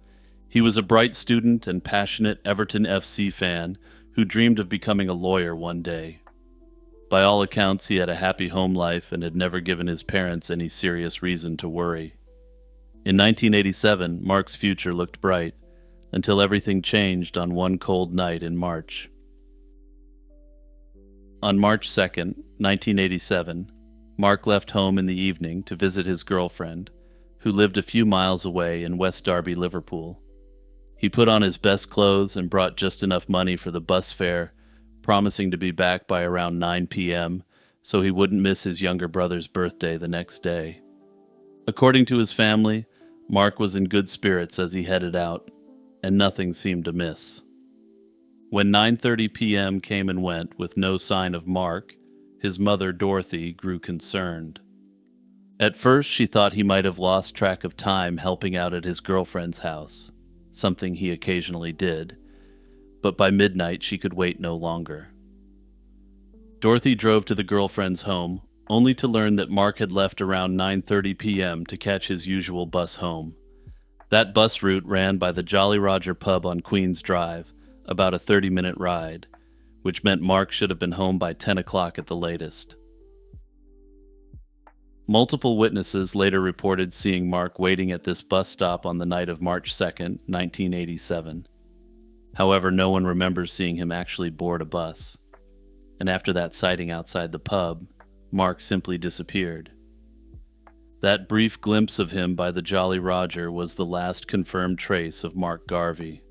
He was a bright student and passionate Everton FC fan who dreamed of becoming a lawyer one day. By all accounts, he had a happy home life and had never given his parents any serious reason to worry. In 1987, Mark's future looked bright, until everything changed on one cold night in March. On March 2nd, 1987, Mark left home in the evening to visit his girlfriend, who lived a few miles away in West Derby, Liverpool. He put on his best clothes and brought just enough money for the bus fare, promising to be back by around 9 p.m. so he wouldn't miss his younger brother's birthday the next day. According to his family, Mark was in good spirits as he headed out, and nothing seemed amiss. When 9:30 p.m. came and went with no sign of Mark, his mother, Dorothy, grew concerned. At first, she thought he might have lost track of time helping out at his girlfriend's house, something he occasionally did, but by midnight she could wait no longer. Dorothy drove to the girlfriend's home, only to learn that Mark had left around 9:30 p.m. to catch his usual bus home. That bus route ran by the Jolly Roger pub on Queen's Drive, about a 30-minute ride, which meant Mark should have been home by 10 o'clock at the latest. Multiple witnesses later reported seeing Mark waiting at this bus stop on the night of March 2nd, 1987. However, no one remembers seeing him actually board a bus. And after that sighting outside the pub, Mark simply disappeared. That brief glimpse of him by the Jolly Roger was the last confirmed trace of Mark Garvey.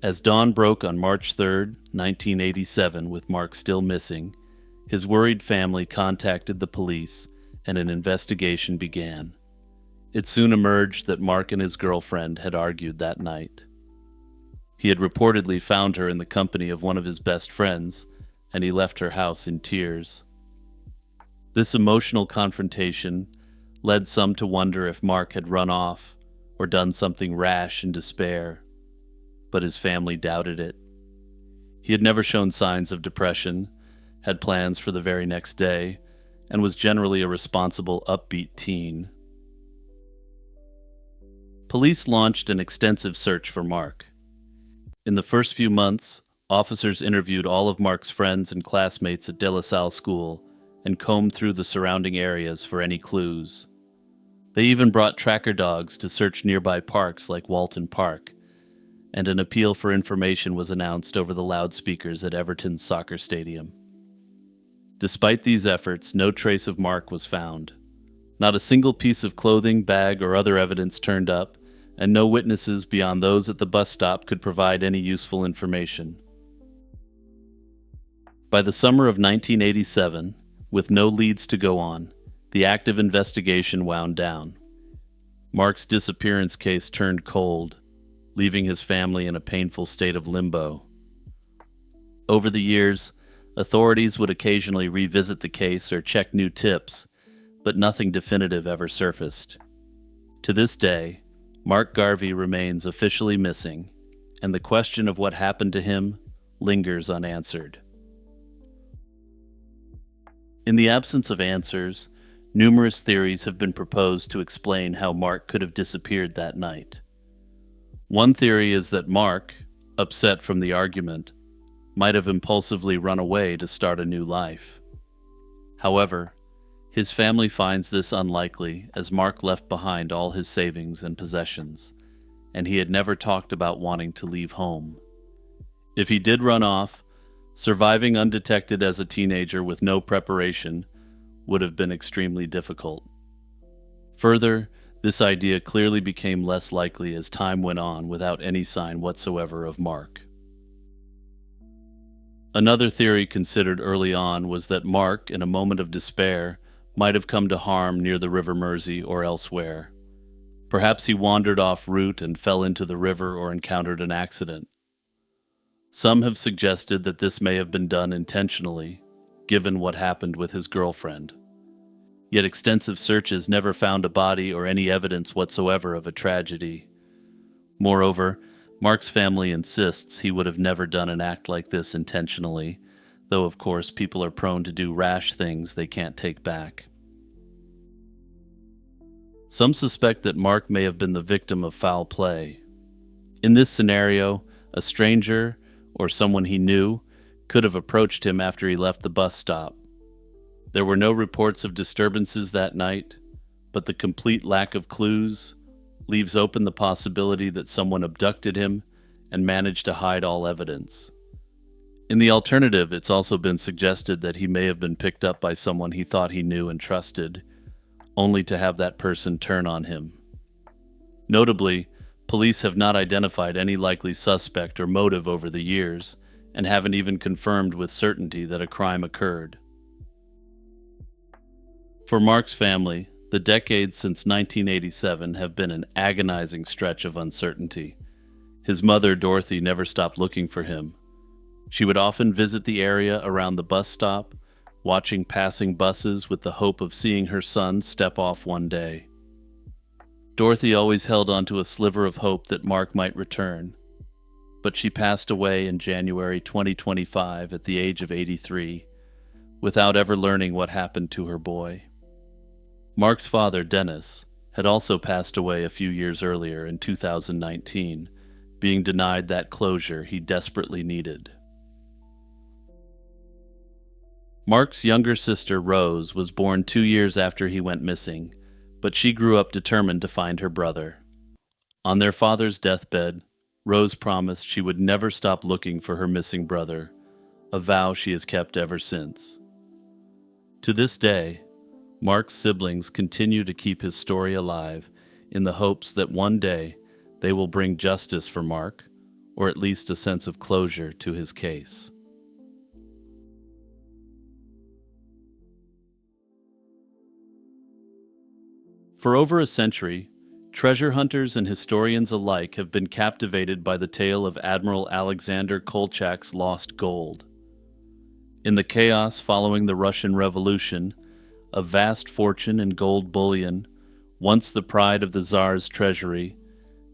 As dawn broke on March 3rd, 1987, with Mark still missing, his worried family contacted the police and an investigation began. It soon emerged that Mark and his girlfriend had argued that night. He had reportedly found her in the company of one of his best friends, and he left her house in tears. This emotional confrontation led some to wonder if Mark had run off or done something rash in despair, but his family doubted it. He had never shown signs of depression, had plans for the very next day, and was generally a responsible, upbeat teen. Police launched an extensive search for Mark. In the first few months, officers interviewed all of Mark's friends and classmates at De La Salle School and combed through the surrounding areas for any clues. They even brought tracker dogs to search nearby parks like Walton Park, and an appeal for information was announced over the loudspeakers at Everton's soccer stadium. Despite these efforts, no trace of Mark was found. Not a single piece of clothing, bag, or other evidence turned up, and no witnesses beyond those at the bus stop could provide any useful information. By the summer of 1987, with no leads to go on, the active investigation wound down. Mark's disappearance case turned cold, leaving his family in a painful state of limbo. Over the years, authorities would occasionally revisit the case or check new tips, but nothing definitive ever surfaced. To this day, Mark Garvey remains officially missing, and the question of what happened to him lingers unanswered. In the absence of answers, numerous theories have been proposed to explain how Mark could have disappeared that night. One theory is that Mark, upset from the argument, might have impulsively run away to start a new life. However, his family finds this unlikely, as Mark left behind all his savings and possessions, and he had never talked about wanting to leave home. If he did run off, surviving undetected as a teenager with no preparation would have been extremely difficult. Further, this idea clearly became less likely as time went on without any sign whatsoever of Mark. Another theory considered early on was that Mark, in a moment of despair, might have come to harm near the River Mersey or elsewhere. Perhaps he wandered off route and fell into the river or encountered an accident. Some have suggested that this may have been done intentionally, given what happened with his girlfriend. Yet extensive searches never found a body or any evidence whatsoever of a tragedy. Moreover, Mark's family insists he would have never done an act like this intentionally, though of course people are prone to do rash things they can't take back. Some suspect that Mark may have been the victim of foul play. In this scenario, a stranger, or someone he knew, could have approached him after he left the bus stop. There were no reports of disturbances that night, but the complete lack of clues leaves open the possibility that someone abducted him and managed to hide all evidence. In the alternative, it's also been suggested that he may have been picked up by someone he thought he knew and trusted, only to have that person turn on him. Notably, police have not identified any likely suspect or motive over the years, and haven't even confirmed with certainty that a crime occurred. For Mark's family, the decades since 1987 have been an agonizing stretch of uncertainty. His mother, Dorothy, never stopped looking for him. She would often visit the area around the bus stop, watching passing buses with the hope of seeing her son step off one day. Dorothy always held on to a sliver of hope that Mark might return, but she passed away in January 2025 at the age of 83, without ever learning what happened to her boy. Mark's father, Dennis, had also passed away a few years earlier in 2019, being denied that closure he desperately needed. Mark's younger sister, Rose, was born 2 years after he went missing, but she grew up determined to find her brother. On their father's deathbed, Rose promised she would never stop looking for her missing brother, a vow she has kept ever since. To this day, Mark's siblings continue to keep his story alive in the hopes that one day they will bring justice for Mark, or at least a sense of closure to his case. For over a century, treasure hunters and historians alike have been captivated by the tale of Admiral Alexander Kolchak's lost gold. In the chaos following the Russian Revolution, a vast fortune in gold bullion, once the pride of the Tsar's treasury,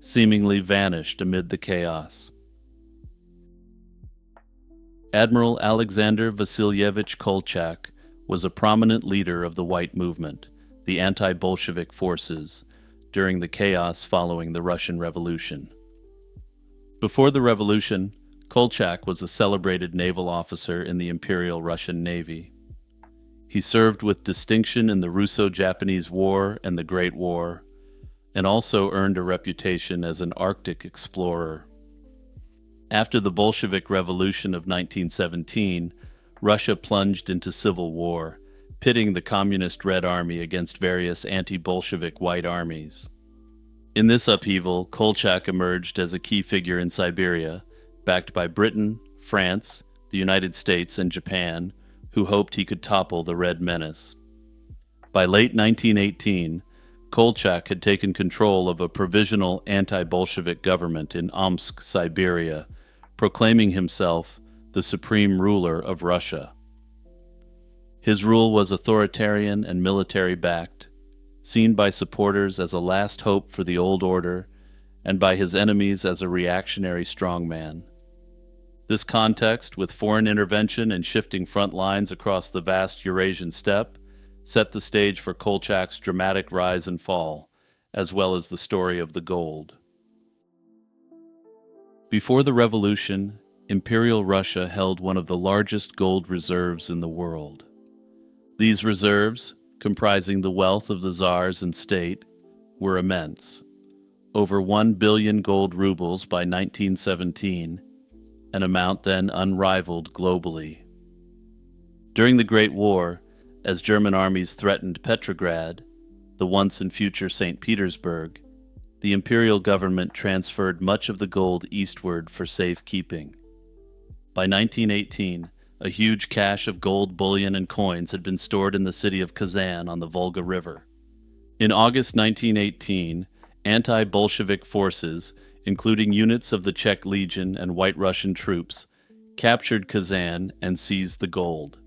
seemingly vanished amid the chaos. Admiral Alexander Vasilyevich Kolchak was a prominent leader of the White Movement, the anti-Bolshevik forces, during the chaos following the Russian Revolution. Before the revolution, Kolchak was a celebrated naval officer in the Imperial Russian Navy. He served with distinction in the Russo-Japanese War and the Great War, and also earned a reputation as an Arctic explorer. After the Bolshevik Revolution of 1917, Russia plunged into civil war, pitting the Communist Red Army against various anti-Bolshevik White armies. In this upheaval, Kolchak emerged as a key figure in Siberia, backed by Britain, France, the United States, and Japan, who hoped he could topple the Red Menace. By late 1918, Kolchak had taken control of a provisional anti-Bolshevik government in Omsk, Siberia, proclaiming himself the supreme ruler of Russia. His rule was authoritarian and military-backed, seen by supporters as a last hope for the old order, and by his enemies as a reactionary strongman. This context, with foreign intervention and shifting front lines across the vast Eurasian steppe, set the stage for Kolchak's dramatic rise and fall, as well as the story of the gold. Before the revolution, Imperial Russia held one of the largest gold reserves in the world. These reserves, comprising the wealth of the czars and state, were immense. Over 1 billion gold rubles by 1917, an amount then unrivaled globally. During the Great War, as German armies threatened Petrograd, the once and future St. Petersburg, the imperial government transferred much of the gold eastward for safekeeping. By 1918, a huge cache of gold bullion and coins had been stored in the city of Kazan on the Volga River. In August 1918, anti-Bolshevik forces, including units of the Czech Legion and White Russian troops, captured Kazan and seized the gold.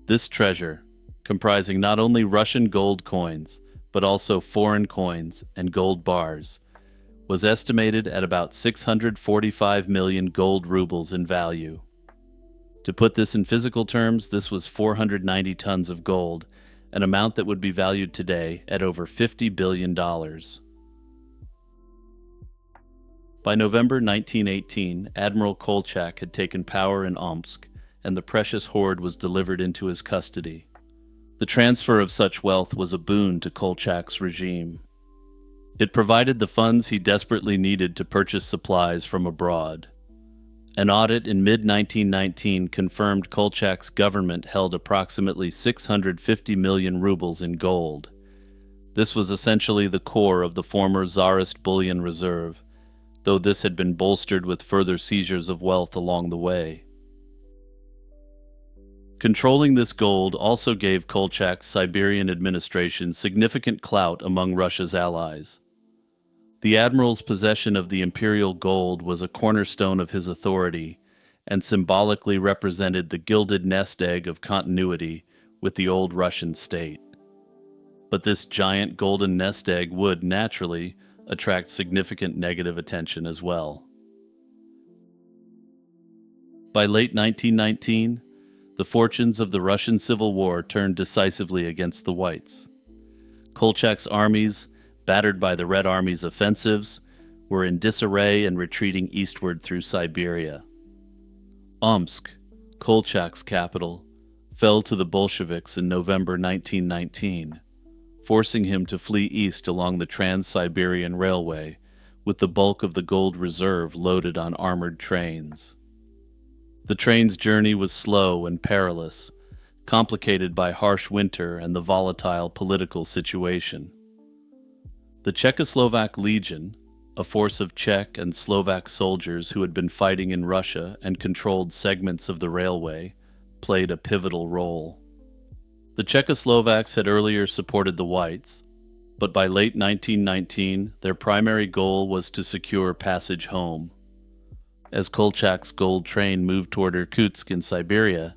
This treasure, comprising not only Russian gold coins, but also foreign coins and gold bars, was estimated at about 645 million gold rubles in value. To put this in physical terms, this was 490 tons of gold, an amount that would be valued today at over $50 billion. By November 1918, Admiral Kolchak had taken power in Omsk, and the precious hoard was delivered into his custody. The transfer of such wealth was a boon to Kolchak's regime. It provided the funds he desperately needed to purchase supplies from abroad. An audit in mid-1919 confirmed Kolchak's government held approximately 650 million rubles in gold. This was essentially the core of the former Tsarist bullion reserve, though this had been bolstered with further seizures of wealth along the way. Controlling this gold also gave Kolchak's Siberian administration significant clout among Russia's allies. The admiral's possession of the imperial gold was a cornerstone of his authority and symbolically represented the gilded nest egg of continuity with the old Russian state. But this giant golden nest egg would, naturally, attract significant negative attention as well. By late 1919, the fortunes of the Russian Civil War turned decisively against the Whites. Kolchak's armies, battered by the Red Army's offensives, were in disarray and retreating eastward through Siberia. Omsk, Kolchak's capital, fell to the Bolsheviks in November 1919, forcing him to flee east along the Trans-Siberian Railway, with the bulk of the gold reserve loaded on armored trains. The train's journey was slow and perilous, complicated by harsh winter and the volatile political situation. The Czechoslovak Legion, a force of Czech and Slovak soldiers who had been fighting in Russia and controlled segments of the railway, played a pivotal role. The Czechoslovaks had earlier supported the Whites, but by late 1919, their primary goal was to secure passage home. As Kolchak's gold train moved toward Irkutsk in Siberia,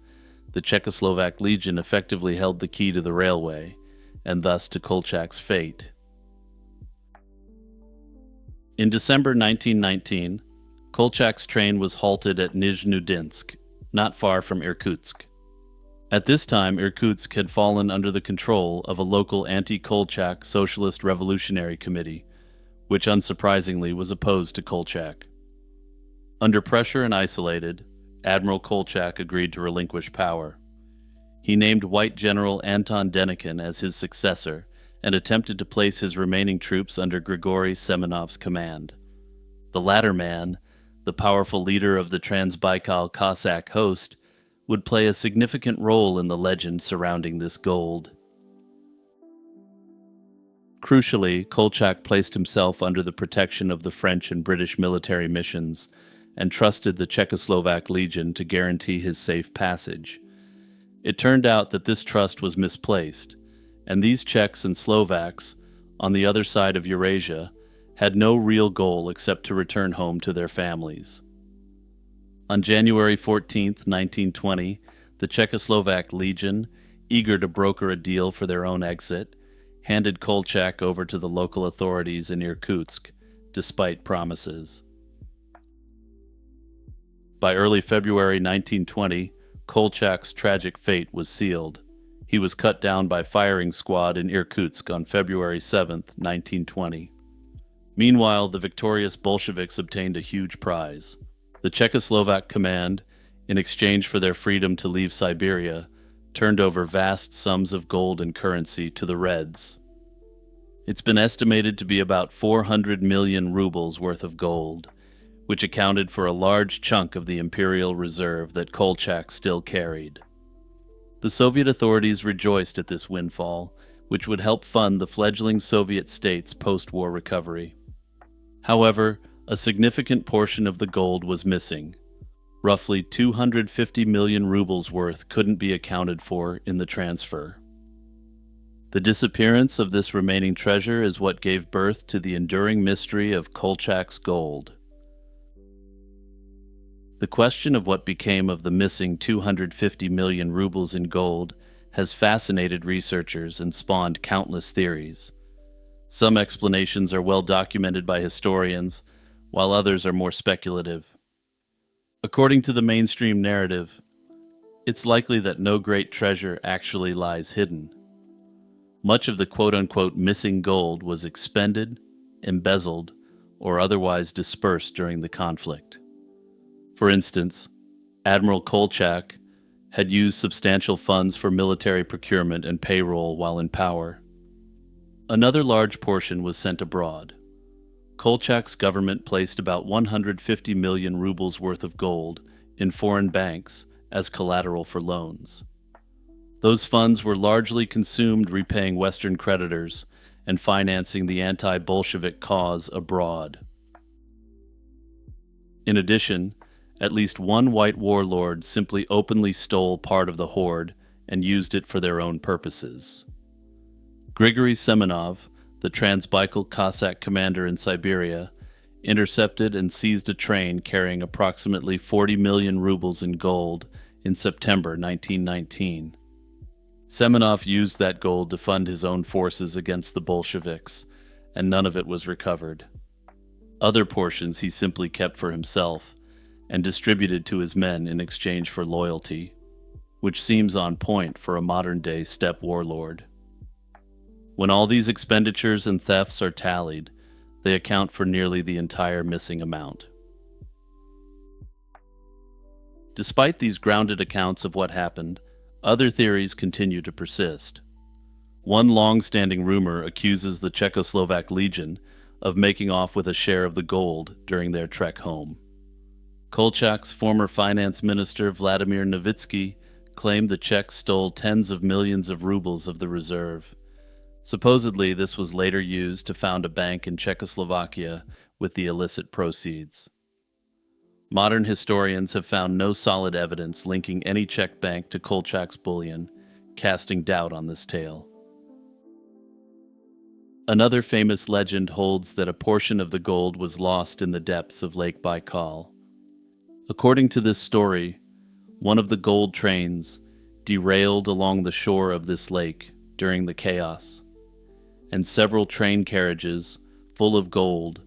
the Czechoslovak Legion effectively held the key to the railway, and thus to Kolchak's fate. In December 1919, Kolchak's train was halted at Nizhnudinsk, not far from Irkutsk. At this time, Irkutsk had fallen under the control of a local anti-Kolchak Socialist Revolutionary Committee, which unsurprisingly was opposed to Kolchak. Under pressure and isolated, Admiral Kolchak agreed to relinquish power. He named White General Anton Denikin as his successor and attempted to place his remaining troops under Grigory Semenov's command. The latter man, the powerful leader of the Transbaikal Cossack host, would play a significant role in the legend surrounding this gold. Crucially, Kolchak placed himself under the protection of the French and British military missions and trusted the Czechoslovak Legion to guarantee his safe passage. It turned out that this trust was misplaced, and these Czechs and Slovaks, on the other side of Eurasia, had no real goal except to return home to their families. On January 14, 1920, the Czechoslovak Legion, eager to broker a deal for their own exit, handed Kolchak over to the local authorities in Irkutsk, despite promises. By early February 1920, Kolchak's tragic fate was sealed. He was cut down by firing squad in Irkutsk on February 7, 1920. Meanwhile, the victorious Bolsheviks obtained a huge prize. The Czechoslovak command, in exchange for their freedom to leave Siberia, turned over vast sums of gold and currency to the Reds. It's been estimated to be about 400 million rubles worth of gold, which accounted for a large chunk of the imperial reserve that Kolchak still carried. The Soviet authorities rejoiced at this windfall, which would help fund the fledgling Soviet state's post-war recovery. However, a significant portion of the gold was missing. Roughly 250 million rubles worth couldn't be accounted for in the transfer. The disappearance of this remaining treasure is what gave birth to the enduring mystery of Kolchak's gold. The question of what became of the missing 250 million rubles in gold has fascinated researchers and spawned countless theories. Some explanations are well documented by historians, while others are more speculative. According to the mainstream narrative, it's likely that no great treasure actually lies hidden. Much of the quote-unquote missing gold was expended, embezzled, or otherwise dispersed during the conflict. For instance, Admiral Kolchak had used substantial funds for military procurement and payroll while in power. Another large portion was sent abroad. Kolchak's government placed about 150 million rubles worth of gold in foreign banks as collateral for loans. Those funds were largely consumed repaying Western creditors and financing the anti-Bolshevik cause abroad. In addition, at least one white warlord simply openly stole part of the hoard and used it for their own purposes. Grigory Semenov, the Transbaikal Cossack commander in Siberia, intercepted and seized a train carrying approximately 40 million rubles in gold in September 1919. Semenov used that gold to fund his own forces against the Bolsheviks, and none of it was recovered. Other portions he simply kept for himself and distributed to his men in exchange for loyalty, which seems on point for a modern-day steppe warlord. When all these expenditures and thefts are tallied, they account for nearly the entire missing amount. Despite these grounded accounts of what happened, other theories continue to persist. One long-standing rumor accuses the Czechoslovak Legion of making off with a share of the gold during their trek home. Kolchak's former finance minister Vladimir Novitsky claimed the Czechs stole tens of millions of rubles of the reserve. Supposedly, this was later used to found a bank in Czechoslovakia with the illicit proceeds. Modern historians have found no solid evidence linking any Czech bank to Kolchak's bullion, casting doubt on this tale. Another famous legend holds that a portion of the gold was lost in the depths of Lake Baikal. According to this story, one of the gold trains derailed along the shore of this lake during the chaos, and several train carriages full of gold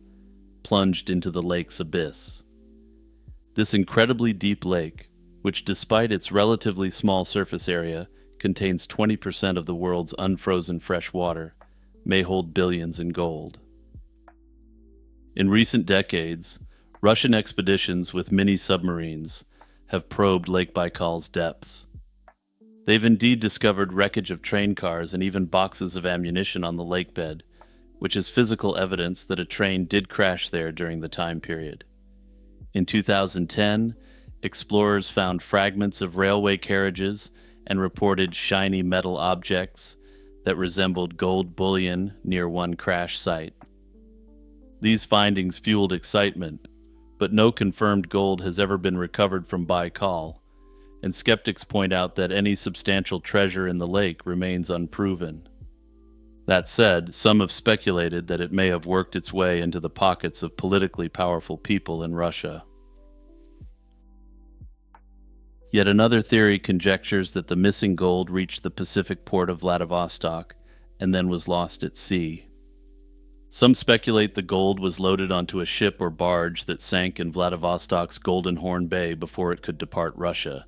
plunged into the lake's abyss. This incredibly deep lake, which, despite its relatively small surface area, contains 20% of the world's unfrozen fresh water, may hold billions in gold. In recent decades, Russian expeditions with mini-submarines have probed Lake Baikal's depths. They've indeed discovered wreckage of train cars and even boxes of ammunition on the lake bed, which is physical evidence that a train did crash there during the time period. In 2010, explorers found fragments of railway carriages and reported shiny metal objects that resembled gold bullion near one crash site. These findings fueled excitement, but no confirmed gold has ever been recovered from Baikal, and skeptics point out that any substantial treasure in the lake remains unproven. That said, some have speculated that it may have worked its way into the pockets of politically powerful people in Russia. Yet another theory conjectures that the missing gold reached the Pacific port of Vladivostok and then was lost at sea. Some speculate the gold was loaded onto a ship or barge that sank in Vladivostok's Golden Horn Bay before it could depart Russia.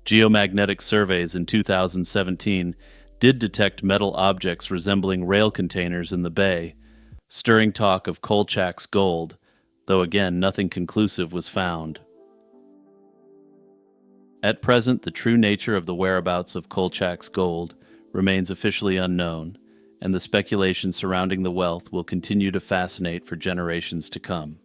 Geomagnetic surveys in 2017 did detect metal objects resembling rail containers in the bay, stirring talk of Kolchak's gold, though again nothing conclusive was found. At present, the true nature of the whereabouts of Kolchak's gold remains officially unknown, and the speculation surrounding the wealth will continue to fascinate for generations to come.